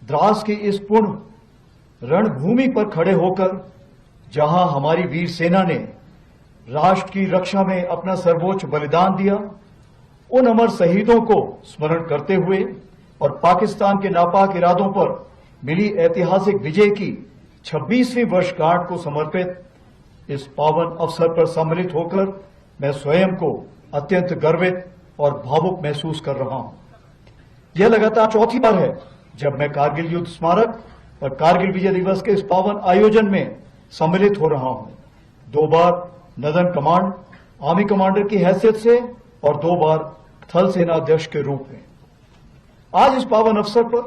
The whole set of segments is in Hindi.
द्रास की इस पूर्ण रणभूमि पर खड़े होकर जहां हमारी वीर सेना ने राष्ट्र की रक्षा में अपना सर्वोच्च बलिदान दिया, उन अमर शहीदों को स्मरण करते हुए और पाकिस्तान के नापाक इरादों पर मिली ऐतिहासिक विजय की 26वीं वर्षगांठ को समर्पित इस पावन अवसर पर सम्मिलित होकर मैं स्वयं को अत्यंत गर्वित और भावुक महसूस कर रहा हूं। यह लगातार चौथी बार है जब मैं कारगिल युद्ध स्मारक और कारगिल विजय दिवस के इस पावन आयोजन में सम्मिलित हो रहा हूं। 2 बार नदन कमांड आर्मी कमांडर की हैसियत से और 2 बार थल सेना अध्यक्ष के रूप में। आज इस पावन अवसर पर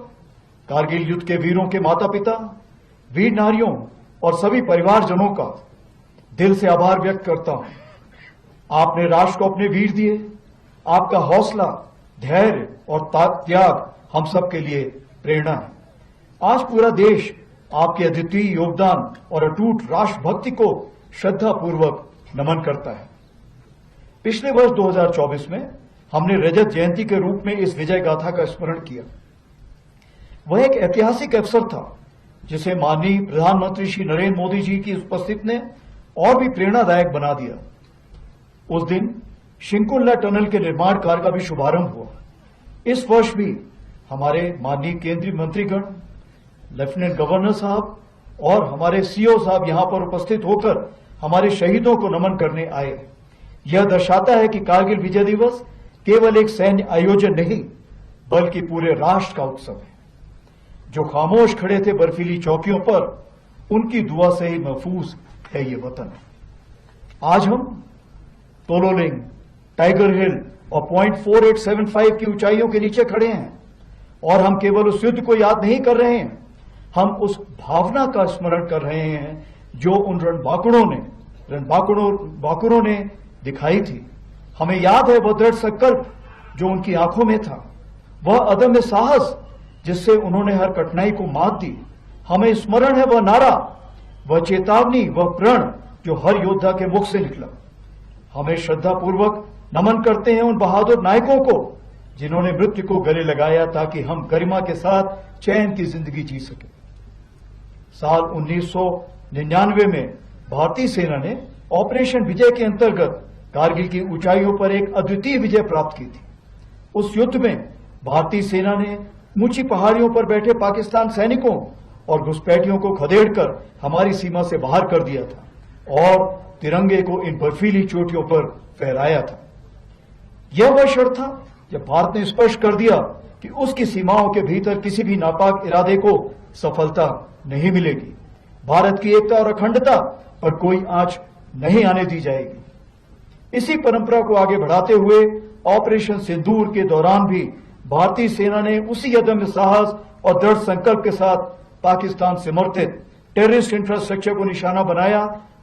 कारगिल युद्ध के वीरों के माता पिता, वीर नारियों और सभी परिवारजनों का दिल से आभार व्यक्त करता हूं। आपने राष्ट्र को अपने वीर दिए। आपका हौसला, धैर्य और त्याग हम सब के लिए प्रेरणा है। आज पूरा देश आपके अद्वितीय योगदान और अटूट राष्ट्रभक्ति को श्रद्धापूर्वक नमन करता है। पिछले वर्ष 2024 में हमने रजत जयंती के रूप में इस विजय गाथा का स्मरण किया। वह एक ऐतिहासिक अवसर था जिसे माननीय प्रधानमंत्री श्री नरेंद्र मोदी जी की उपस्थिति ने और भी प्रेरणादायक बना दिया। उस दिन शिंकुल्ला टनल के निर्माण कार्य का भी शुभारंभ हुआ। इस वर्ष भी हमारे माननीय केंद्रीय मंत्रीगण, लेफ्टिनेंट गवर्नर साहब और हमारे सीओ साहब यहां पर उपस्थित होकर हमारे शहीदों को नमन करने आए। यह दर्शाता है कि कारगिल विजय दिवस केवल एक सैन्य आयोजन नहीं बल्कि पूरे राष्ट्र का उत्सव है। जो खामोश खड़े थे बर्फीली चौकियों पर, उनकी दुआ से ही महफूज है ये वतन। आज हम तोलोलिंग, टाइगर हिल और पॉइंट 4875 की ऊंचाइयों के नीचे खड़े हैं और हम केवल उस युद्ध को याद नहीं कर रहे हैं, हम उस भावना का स्मरण कर रहे हैं जो उन रणबांकुरों ने दिखाई थी। हमें याद है वह दृढ़ संकल्प जो उनकी आंखों में था, वह अदम्य साहस जिससे उन्होंने हर कठिनाई को मात दी। हमें स्मरण है वह नारा, वह चेतावनी, वह प्रण जो हर योद्धा के मुख से निकला। हमें श्रद्धापूर्वक नमन करते हैं उन बहादुर नायकों को जिन्होंने मृत्यु को गले लगाया ताकि हम गरिमा के साथ चैन की जिंदगी जी सके। साल 1999 में भारतीय सेना ने ऑपरेशन विजय के अंतर्गत कारगिल की ऊंचाइयों पर एक अद्वितीय विजय प्राप्त की थी। उस युद्ध में भारतीय सेना ने ऊंची पहाड़ियों पर बैठे पाकिस्तान सैनिकों और घुसपैठियों को खदेड़कर हमारी सीमा से बाहर कर दिया था और तिरंगे को इन बर्फीली चोटियों पर फहराया था। यह वह क्षण था जब भारत ने स्पष्ट कर दिया कि उसकी सीमाओं के भीतर किसी भी नापाक इरादे को सफलता नहीं मिलेगी। भारत की एकता और अखंडता पर कोई आंच नहीं आने दी जाएगी। इसी परंपरा को आगे बढ़ाते हुए ऑपरेशन सिंदूर के दौरान भी भारतीय सेना ने उसी अदम्य साहस और दृढ़ संकल्प के साथ पाकिस्तान से समर्थित टेररिस्ट इंफ्रास्ट्रक्चर को निशाना बनाया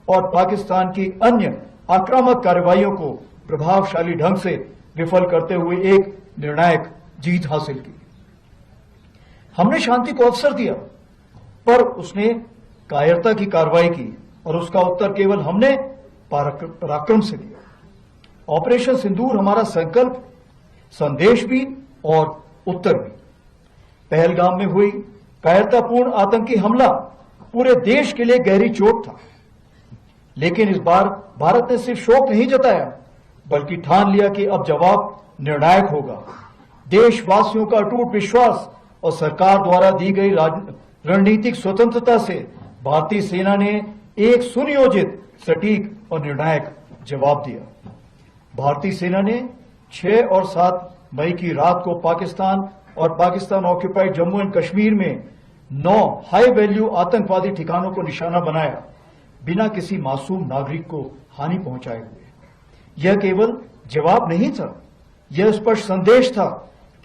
और पाकिस्तान की अन्य आक्रामक कार्रवाइयों को प्रभावशाली ढंग से विफल करते हुए एक निर्णायक जीत हासिल की। हमने शांति को अवसर दिया, पर उसने कायरता की कार्रवाई की और उसका उत्तर केवल हमने पराक्रम से दिया। ऑपरेशन सिंदूर हमारा संकल्प, संदेश भी और उत्तर भी। पहलगाम में हुई कायरतापूर्ण आतंकी हमला पूरे देश के लिए गहरी चोट था, लेकिन इस बार भारत ने सिर्फ शोक नहीं जताया बल्कि ठान लिया कि अब जवाब निर्णायक होगा। देशवासियों का अटूट विश्वास और सरकार द्वारा दी गई रणनीतिक स्वतंत्रता से भारतीय सेना ने एक सुनियोजित, सटीक और निर्णायक जवाब दिया। भारतीय सेना ने 6 और 7 मई की रात को पाकिस्तान और पाकिस्तान ऑक्यूपाइड जम्मू एंड कश्मीर में 9 हाई वैल्यू आतंकवादी ठिकानों को निशाना बनाया, बिना किसी मासूम नागरिक को हानि पहुंचाए हुए। यह केवल जवाब नहीं था, यह स्पष्ट संदेश था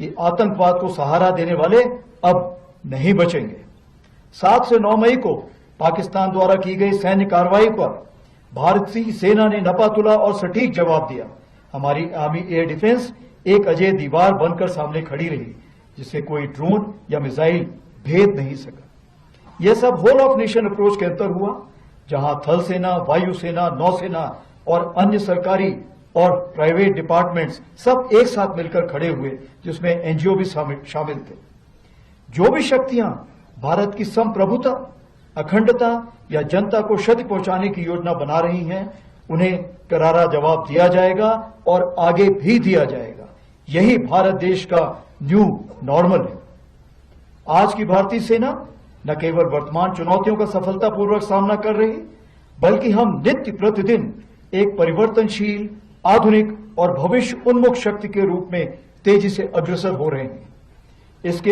कि आतंकवाद को सहारा देने वाले अब नहीं बचेंगे। 7 से 9 मई को पाकिस्तान द्वारा की गई सैन्य कार्रवाई पर भारतीय सेना ने नपातुला और सटीक जवाब दिया। हमारी आर्मी एयर डिफेंस एक अजय दीवार बनकर सामने खड़ी रही, जिसे कोई ड्रोन या मिसाइल भेद नहीं सका। यह सब होल ऑफ नेशन अप्रोच के अंतर हुआ, जहां थल सेना, वायुसेना, नौसेना और अन्य सरकारी और प्राइवेट डिपार्टमेंट्स सब एक साथ मिलकर खड़े हुए, जिसमें एनजीओ भी शामिल थे। जो भी शक्तियां भारत की संप्रभुता, अखंडता या जनता को क्षति पहुंचाने की योजना बना रही हैं, उन्हें करारा जवाब दिया जाएगा और आगे भी दिया जाएगा। यही भारत देश का न्यू नॉर्मल है। आज की भारतीय सेना न केवल वर्तमान चुनौतियों का सफलतापूर्वक सामना कर रही, बल्कि हम नित्य प्रतिदिन एक परिवर्तनशील, आधुनिक और भविष्य उन्मुख शक्ति के रूप में तेजी से अग्रसर हो रहे हैं। इसके